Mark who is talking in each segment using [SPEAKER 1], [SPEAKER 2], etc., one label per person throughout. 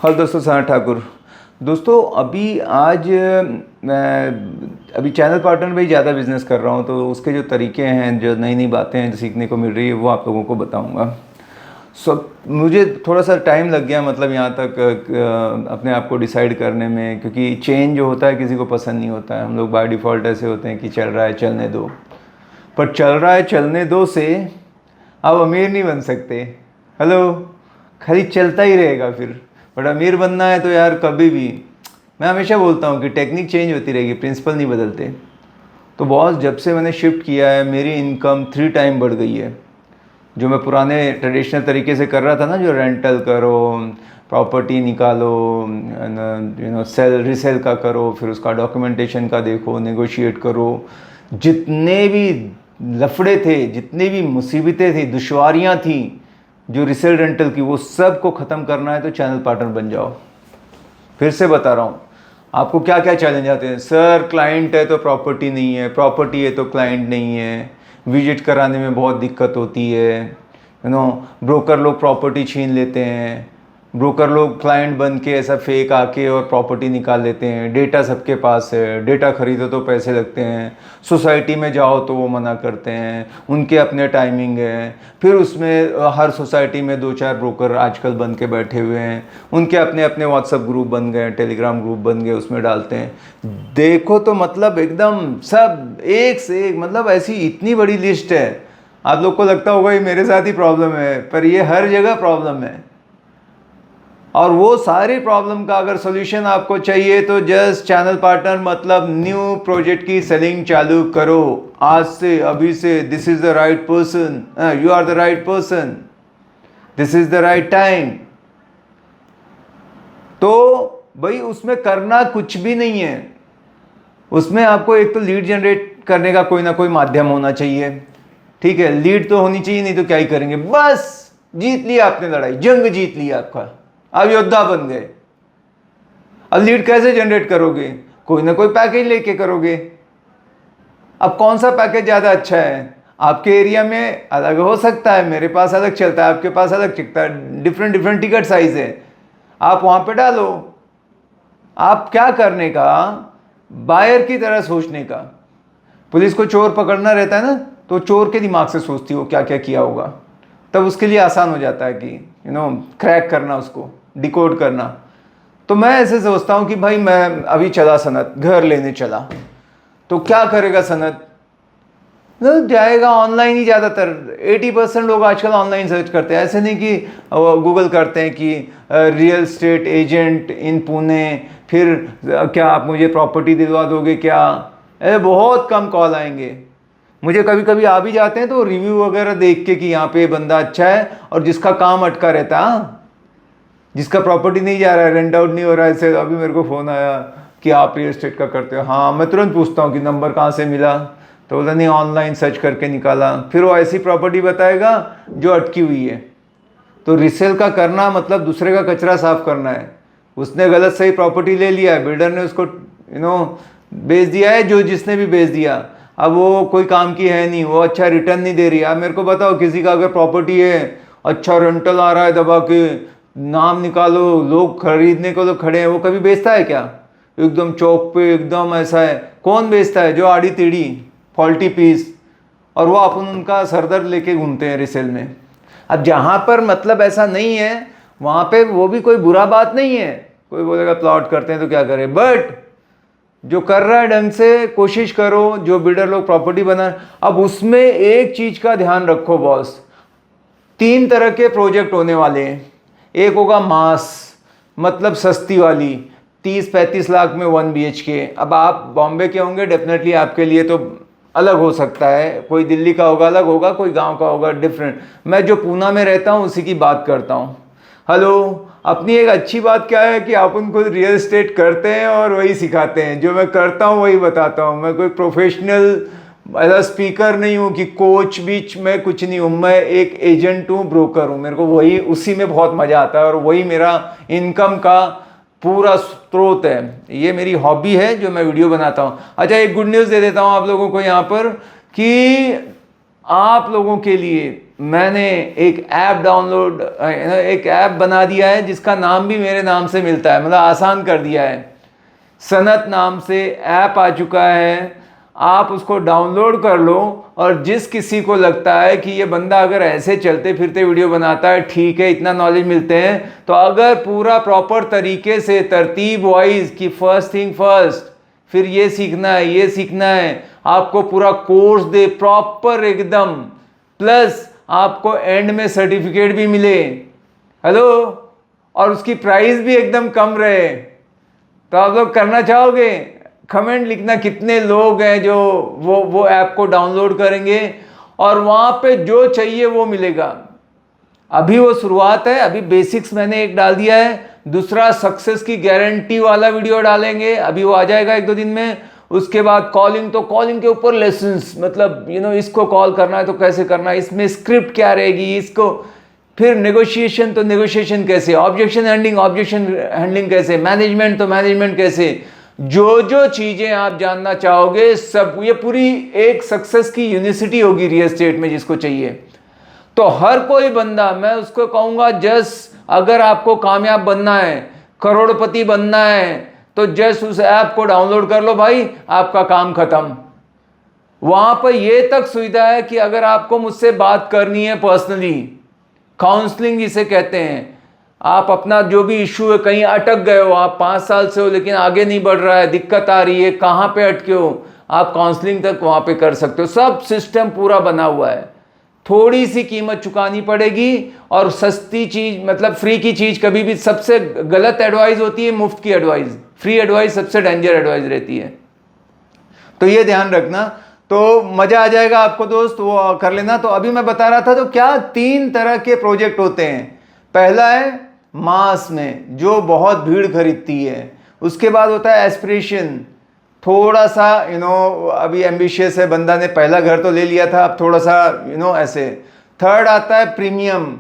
[SPEAKER 1] Hello दोस्तों, सना ठाकुर। दोस्तों मैं चैनल पार्टनर में ही ज़्यादा बिजनेस कर रहा हूँ, तो उसके जो तरीके हैं, जो नई नई बातें हैं जो सीखने को मिल रही है, वो आप लोगों को बताऊँगा। मुझे थोड़ा सा टाइम लग गया, मतलब यहाँ तक अपने आप को डिसाइड करने में, क्योंकि चेंज जो होता है किसी को पसंद नहीं होता है। हम लोग बाय डिफ़ॉल्ट ऐसे होते हैं कि चल रहा है चलने दो, पर चल रहा है चलने दो से आप अमीर नहीं बन सकते। हेलो, खाली चलता ही रहेगा फिर। बट अमीर बनना है तो यार कभी भी, मैं हमेशा बोलता हूँ कि टेक्निक चेंज होती रहेगी, प्रिंसिपल नहीं बदलते। तो बॉस, जब से मैंने शिफ्ट किया है मेरी इनकम 3 टाइम बढ़ गई है। जो मैं पुराने ट्रेडिशनल तरीके से कर रहा था ना, जो रेंटल करो, प्रॉपर्टी निकालो, सेल रीसेल का करो, फिर उसका डॉक्यूमेंटेशन का देखो, नेगोशिएट करो, जितने भी लफड़े थे, जितनी भी मुसीबतें थी, दुश्वारियाँ थी जो रीसेल रेंटल की, वो सब को ख़त्म करना है तो चैनल पार्टनर बन जाओ। फिर से बता रहा हूँ, आपको क्या क्या चैलेंज आते हैं। सर, क्लाइंट है तो प्रॉपर्टी नहीं है, प्रॉपर्टी है तो क्लाइंट नहीं है, विजिट कराने में बहुत दिक्कत होती है, ब्रोकर लोग प्रॉपर्टी छीन लेते हैं, ब्रोकर लोग क्लाइंट बन के ऐसा फेक आके और प्रॉपर्टी निकाल लेते हैं, डेटा सबके पास है, डेटा खरीदो तो पैसे लगते हैं, सोसाइटी में जाओ तो वो मना करते हैं, उनके अपने टाइमिंग है, फिर उसमें हर सोसाइटी में 2-4 ब्रोकर आजकल बन के बैठे हुए हैं, उनके अपने अपने व्हाट्सएप ग्रुप बन गए, टेलीग्राम ग्रुप बन गए, उसमें डालते हैं। देखो तो मतलब एकदम सब एक से एक, मतलब ऐसी इतनी बड़ी लिस्ट है। आप लोग को लगता होगा ये मेरे साथ ही प्रॉब्लम है, पर ये हर जगह प्रॉब्लम है। और वो सारी प्रॉब्लम का अगर सॉल्यूशन आपको चाहिए तो जस्ट चैनल पार्टनर, मतलब न्यू प्रोजेक्ट की सेलिंग चालू करो आज से, अभी से। This is the right person, you are the right person, this is the right time. तो भाई उसमें करना कुछ भी नहीं है। उसमें आपको एक तो लीड जनरेट करने का कोई ना कोई माध्यम होना चाहिए, ठीक है। लीड तो होनी चाहिए, नहीं तो क्या ही करेंगे। बस जीत लिया आपने लड़ाई, जंग जीत लिया आपका, आप योद्धा बन गए। अब लीड कैसे जनरेट करोगे? कोई ना कोई पैकेज लेके करोगे। अब कौन सा पैकेज ज़्यादा अच्छा है? आपके एरिया में अलग हो सकता है, मेरे पास अलग चलता है, आपके पास अलग चलता है, डिफरेंट डिफरेंट टिकट साइज है। आप वहाँ पे डालो। आप क्या करने का, बायर की तरह सोचने का। पुलिस को चोर पकड़ना रहता है ना, तो चोर के दिमाग से सोचती हो क्या क्या किया होगा, तब उसके लिए आसान हो जाता है कि क्रैक करना, उसको डिकोड करना। तो मैं ऐसे सोचता हूँ कि भाई मैं अभी चला सनत, घर लेने चला, तो क्या करेगा सनत? जाएगा ऑनलाइन ही। ज़्यादातर 80% लोग आजकल ऑनलाइन सर्च करते हैं। ऐसे नहीं कि गूगल करते हैं कि real estate agent in Pune, फिर क्या आप मुझे प्रॉपर्टी दिलवा दोगे क्या? ऐसे बहुत कम कॉल आएंगे। मुझे कभी कभी आ भी जाते हैं तो रिव्यू वगैरह देख के कि यहाँ पे बंदा अच्छा है और जिसका काम अटका रहता है, जिसका प्रॉपर्टी नहीं जा रहा है, रेंट आउट नहीं हो रहा है। ऐसे अभी मेरे को फ़ोन आया कि आप रियल एस्टेट का करते हो। हाँ, मैं तुरंत पूछता हूँ कि नंबर कहाँ से मिला, तो बोला नहीं, ऑनलाइन सर्च करके निकाला। फिर वो ऐसी प्रॉपर्टी बताएगा जो अटकी हुई है। तो रीसेल का करना मतलब दूसरे का कचरा साफ करना है। उसने गलत सही प्रॉपर्टी ले लिया है, बिल्डर ने उसको बेच दिया है, जो जिसने भी बेच दिया, अब वो कोई काम की है नहीं, वो अच्छा रिटर्न नहीं दे रही। आप मेरे को बताओ, किसी का अगर प्रॉपर्टी है, अच्छा रेंटल आ रहा है दबा के, नाम निकालो, लोग खरीदने को तो खड़े हैं, वो कभी बेचता है क्या? एकदम चौक पे एकदम ऐसा है। कौन बेचता है? जो आड़ी टेढ़ी फॉल्टी पीस, और वो अपन उनका सरदर्द लेके घूमते हैं रिसेल में। अब जहाँ पर मतलब ऐसा नहीं है, वहाँ पे वो भी कोई बुरा बात नहीं है। कोई बोलेगा प्लॉट करते हैं तो क्या करें, बट जो कर रहा है ढंग से कोशिश करो। जो बिल्डर लोग प्रॉपर्टी बना, अब उसमें एक चीज का ध्यान रखो बॉस, 3 तरह के प्रोजेक्ट होने वाले हैं। एक होगा मास, मतलब सस्ती वाली, 30-35 लाख में 1 BHK। अब आप बॉम्बे के होंगे, डेफिनेटली आपके लिए तो अलग हो सकता है, कोई दिल्ली का होगा अलग होगा, कोई गांव का होगा डिफरेंट। मैं जो पूना में रहता हूँ उसी की बात करता हूँ। हेलो, अपनी एक अच्छी बात क्या है कि आप उनको रियल एस्टेट करते हैं और वही सिखाते हैं। जो मैं करता हूँ वही बताता हूँ। मैं कोई प्रोफेशनल ऐसा स्पीकर नहीं हूँ कि कोच बीच में कुछ नहीं हूँ। मैं एक एजेंट हूँ, ब्रोकर हूँ। मेरे को वही, उसी में बहुत मज़ा आता है और वही मेरा इनकम का पूरा स्रोत है। ये मेरी हॉबी है जो मैं वीडियो बनाता हूँ। अच्छा, एक गुड न्यूज़ दे देता हूँ आप लोगों को यहाँ पर कि आप लोगों के लिए मैंने एक ऐप डाउनलोड एक ऐप बना दिया है जिसका नाम भी मेरे नाम से मिलता है, मतलब आसान कर दिया है। सनत नाम से ऐप आ चुका है, आप उसको डाउनलोड कर लो। और जिस किसी को लगता है कि ये बंदा अगर ऐसे चलते फिरते वीडियो बनाता है, ठीक है, इतना नॉलेज मिलते हैं, तो अगर पूरा प्रॉपर तरीके से तरतीब वाइज कि फर्स्ट थिंग फर्स्ट, फिर ये सीखना है, ये सीखना है, आपको पूरा कोर्स दे प्रॉपर एकदम, प्लस आपको एंड में सर्टिफिकेट भी मिले, हेलो, और उसकी प्राइस भी एकदम कम रहे, तो आप लोग करना चाहोगे? कमेंट लिखना कितने लोग हैं जो वो ऐप को डाउनलोड करेंगे और वहाँ पे जो चाहिए वो मिलेगा। अभी वो शुरुआत है, अभी बेसिक्स मैंने एक डाल दिया है, दूसरा सक्सेस की गारंटी वाला वीडियो डालेंगे, अभी वो आ जाएगा 1-2 दिन में। उसके बाद कॉलिंग, तो कॉलिंग के ऊपर लेसन्स, मतलब इसको कॉल करना है तो कैसे करना है, इसमें स्क्रिप्ट क्या रहेगी, इसको फिर नेगोशिएशन, तो नेगोशिएशन कैसे, ऑब्जेक्शन हैंडलिंग कैसे, मैनेजमेंट तो मैनेजमेंट कैसे, जो जो चीजें आप जानना चाहोगे सब, ये पूरी एक सक्सेस की यूनिवर्सिटी होगी रियल एस्टेट में जिसको चाहिए। तो हर कोई बंदा, मैं उसको कहूंगा, अगर आपको कामयाब बनना है, करोड़पति बनना है, तो उस ऐप को डाउनलोड कर लो भाई, आपका काम खत्म। वहां पर यह तक सुविधा है कि अगर आपको मुझसे बात करनी है पर्सनली, काउंसलिंग जिसे कहते हैं, आप अपना जो भी इश्यू है, कहीं अटक गए हो, आप 5 साल से हो लेकिन आगे नहीं बढ़ रहा है, दिक्कत आ रही है, कहाँ पे अटके हो, आप काउंसलिंग तक वहाँ पे कर सकते हो। सब सिस्टम पूरा बना हुआ है, थोड़ी सी कीमत चुकानी पड़ेगी। और सस्ती चीज़, मतलब फ्री की चीज़ कभी भी सबसे गलत एडवाइस होती है, मुफ्त की एडवाइस। फ्री एडवाइस सबसे डेंजर एडवाइस रहती है, तो ये ध्यान रखना। तो मज़ा आ जाएगा आपको दोस्त, वो कर लेना। तो अभी मैं बता रहा था, तो क्या 3 तरह के प्रोजेक्ट होते हैं। पहला है मास में, जो बहुत भीड़ खरीदती है। उसके बाद होता है एस्पिरेशन, थोड़ा सा अभी एम्बिशियस है बंदा, ने पहला घर तो ले लिया था, अब थोड़ा सा ऐसे। थर्ड आता है प्रीमियम,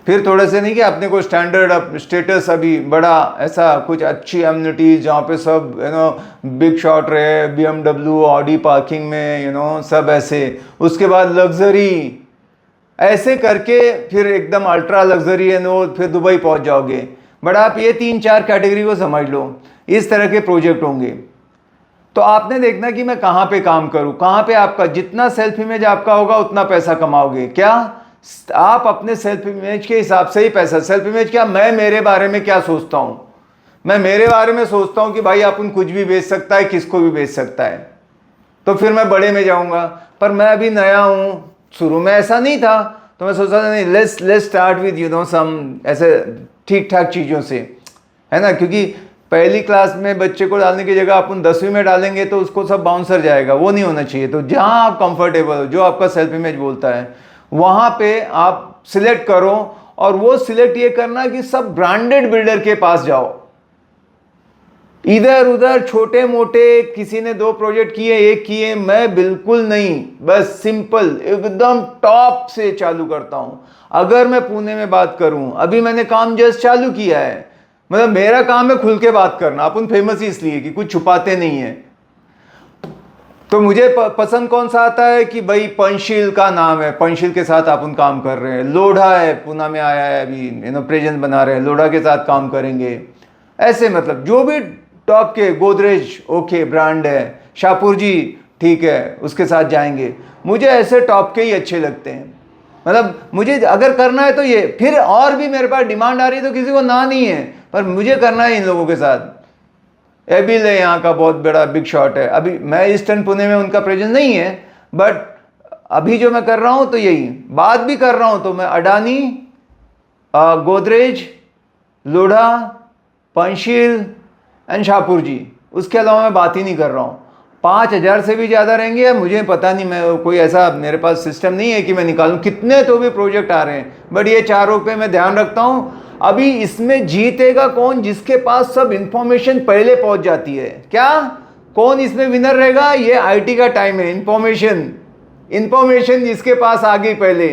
[SPEAKER 1] फिर थोड़े से नहीं कि अपने को स्टैंडर्ड स्टेटस, अभी बड़ा ऐसा कुछ अच्छी एम्यूनिटीज जहाँ पे सब बिग शॉट रहे, BMW, ऑडी पार्किंग में सब ऐसे। उसके बाद लग्जरी, ऐसे करके फिर एकदम अल्ट्रा लग्जरी फिर दुबई पहुंच जाओगे। बट आप ये 3-4 कैटेगरी को समझ लो, इस तरह के प्रोजेक्ट होंगे। तो आपने देखना कि मैं कहाँ पे काम करूँ, कहाँ पे आपका जितना सेल्फ इमेज आपका होगा उतना पैसा कमाओगे। क्या आप अपने सेल्फ इमेज के हिसाब से ही पैसा, सेल्फ इमेज क्या, मैं मेरे बारे में क्या सोचता हूँ, मैं मेरे बारे में सोचता हूँ कि भाई अपन कुछ भी बेच सकता है, किसको भी बेच सकता है, तो फिर मैं बड़े में जाऊँगा। पर मैं अभी नया हूँ, शुरू में ऐसा नहीं था, तो मैं सोचा नहीं, लेट्स स्टार्ट विद सम ऐसे ठीक ठाक चीज़ों से, है ना। क्योंकि पहली क्लास में बच्चे को डालने की जगह अपन 10वीं में डालेंगे तो उसको सब बाउंसर जाएगा, वो नहीं होना चाहिए। तो जहाँ आप कंफर्टेबल हो, जो आपका सेल्फ इमेज बोलता है, वहाँ पे आप सिलेक्ट करो। और वो सिलेक्ट ये करना कि सब ब्रांडेड बिल्डर के पास जाओ, इधर उधर छोटे मोटे, किसी ने 2 प्रोजेक्ट किए, 1 किए, मैं बिल्कुल नहीं, बस सिंपल एकदम टॉप से चालू करता हूं। अगर मैं पुणे में बात करूं, अभी मैंने काम जस्ट चालू किया है, मतलब मेरा काम है खुल के बात करना। अपन फेमस ही इसलिए कि कुछ छुपाते नहीं है। तो मुझे पसंद कौन सा आता है कि भाई पंचशील का नाम है, पंचशील के साथ अपन काम कर रहे हैं। लोढ़ा है, पुणे में आया है अभी, प्रेजेंस बना रहे हैं, लोढ़ा के साथ काम करेंगे। ऐसे मतलब जो भी टॉप के, गोदरेज ओके ब्रांड है, शाहपुर जी ठीक है, उसके साथ जाएंगे। मुझे ऐसे टॉप के ही अच्छे लगते हैं, मतलब मुझे अगर करना है तो ये। फिर और भी मेरे पास डिमांड आ रही है तो किसी को ना नहीं है, पर मुझे करना है इन लोगों के साथ। एबिल है यहाँ का बहुत बड़ा बिग शॉट है, अभी मैं ईस्टर्न पुणे में, उनका प्रेजेंस नहीं है, बट अभी जो मैं कर रहा हूँ तो यही बात भी कर रहा हूँ। तो मैं अडानी, गोदरेज, लोढ़ा, पंचशील एंड शाहपुर जी, उसके अलावा मैं बात ही नहीं कर रहा हूँ। 5000 से भी ज़्यादा रहेंगे या मुझे पता नहीं, मैं कोई ऐसा मेरे पास सिस्टम नहीं है कि मैं निकालूं कितने, तो भी प्रोजेक्ट आ रहे हैं। बट ये 4 पे मैं ध्यान रखता हूँ। अभी इसमें जीतेगा कौन, जिसके पास सब इंफॉर्मेशन पहले पहुंच जाती है। क्या, कौन इसमें विनर रहेगा, ये आईटी का टाइम है, इंफॉर्मेशन जिसके पास आ गई पहले।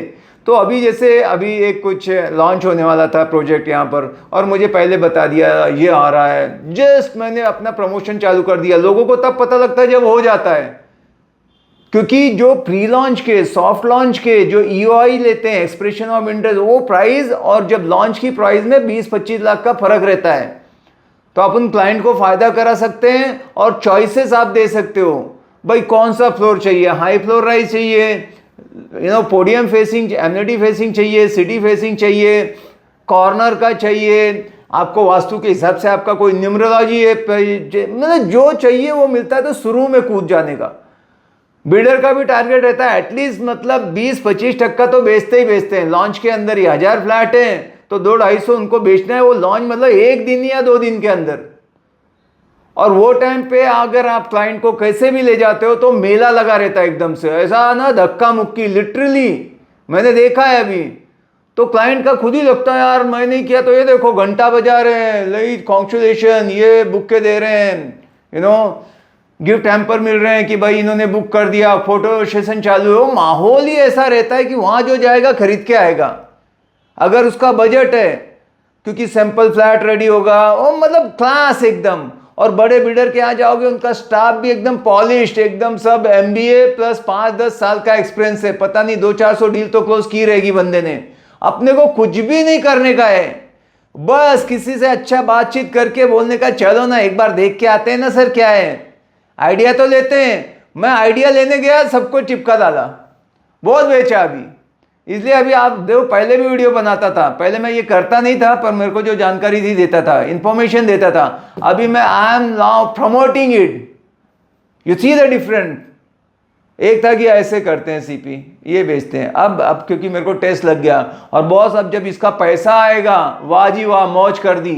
[SPEAKER 1] तो अभी जैसे अभी एक कुछ लॉन्च होने वाला था प्रोजेक्ट यहाँ पर, और मुझे पहले बता दिया ये आ रहा है, जस्ट मैंने अपना प्रमोशन चालू कर दिया। लोगों को तब पता लगता है जब हो जाता है। क्योंकि जो प्री लॉन्च के, सॉफ्ट लॉन्च के जो EOI लेते हैं, एक्सप्रेशन ऑफ इंटरेस्ट, वो प्राइस और जब लॉन्च की प्राइस में 20-25 लाख का फर्क रहता है। तो आप उन क्लाइंट को फायदा करा सकते हैं और चॉइसेस आप दे सकते हो, भाई कौन सा फ्लोर चाहिए, हाई फ्लोर राइज चाहिए, पोडियम फेसिंग, एमिनिटी फेसिंग चाहिए, सिटी फेसिंग चाहिए, कॉर्नर का चाहिए, आपको वास्तु के हिसाब से आपका कोई न्यूमरोलॉजी है, मतलब जो चाहिए वो मिलता है। तो शुरू में कूद जाने का बिल्डर का भी टारगेट रहता है एटलीस्ट, मतलब 20-25% तो बेचते ही बेचते हैं। लॉन्च के अंदर ही 1000 फ्लैट है तो 200-250 उनको बेचना है, वो लॉन्च मतलब 1 दिन या 2 दिन के अंदर। और वो टाइम पे अगर आप क्लाइंट को कैसे भी ले जाते हो तो मेला लगा रहता है एकदम से, ऐसा ना धक्का मुक्की, लिटरली मैंने देखा है अभी। तो क्लाइंट का खुद ही लगता है यार मैं नहीं किया, तो ये देखो घंटा बजा रहे हैं, लाइक कॉन्ग्रेचुलेशन, ये बुक दे रहे हैं, गिफ्ट हैम्पर मिल रहे हैं कि भाई इन्होंने बुक कर दिया, फोटो सेशन चालू है। माहौल ही ऐसा रहता है कि वहां जो जाएगा खरीद के आएगा, अगर उसका बजट है, क्योंकि सैंपल फ्लैट रेडी होगा, वो मतलब क्लास एकदम। और बड़े बिल्डर के यहाँ जाओगे, उनका स्टाफ भी एकदम पॉलिश्ड, एकदम सब MBA प्लस 5-10 साल का एक्सपीरियंस है, पता नहीं 200-400 डील तो क्लोज की रहेगी बंदे ने। अपने को कुछ भी नहीं करने का है, बस किसी से अच्छा बातचीत करके बोलने का चलो ना एक बार देख के आते हैं ना सर क्या है, आइडिया तो लेते हैं। मैं आइडिया लेने गया, सबको चिपका डाला, बहुत बेचा अभी। इसलिए अभी आप देखो, पहले भी वीडियो बनाता था, पहले मैं ये करता नहीं था, पर मेरे को जो जानकारी थी देता था, इंफॉर्मेशन देता था। अभी मैं I am now promoting it, you see the different. एक था कि ऐसे करते हैं CP, ये बेचते हैं। अब क्योंकि मेरे को टेस्ट लग गया, और बॉस अब जब इसका पैसा आएगा, वाह जी वाह, मौज कर दी,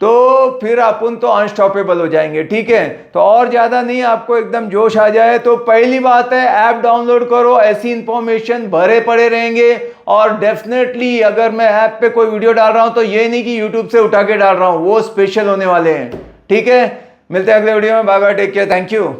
[SPEAKER 1] तो फिर अपन तो अनस्टॉपेबल हो जाएंगे। ठीक है, तो और ज़्यादा नहीं, आपको एकदम जोश आ जाए तो पहली बात है ऐप डाउनलोड करो, ऐसी इंफॉर्मेशन भरे पड़े रहेंगे। और डेफिनेटली अगर मैं ऐप पे कोई वीडियो डाल रहा हूं तो ये नहीं कि यूट्यूब से उठा के डाल रहा हूं, वो स्पेशल होने वाले हैं। ठीक है, मिलते हैं अगले वीडियो में, bye bye, take care, thank you.